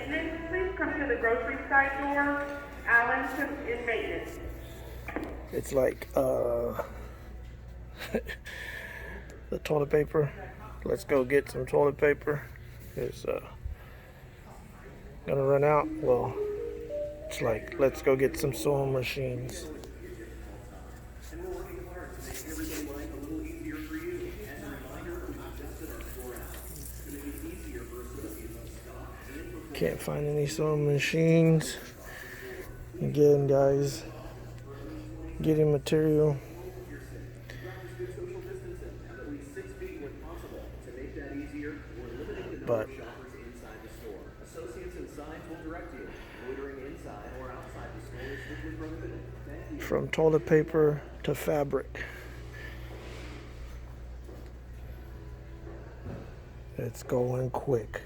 maintenance, please come to the grocery side door. Alan in maintenance. It's like the toilet paper. Let's go get some toilet paper. It's gonna run out. Well, it's like let's go get some sewing machines. Can't find any sewing machines. Again, guys, getting material. But from toilet paper to fabric, it's going quick.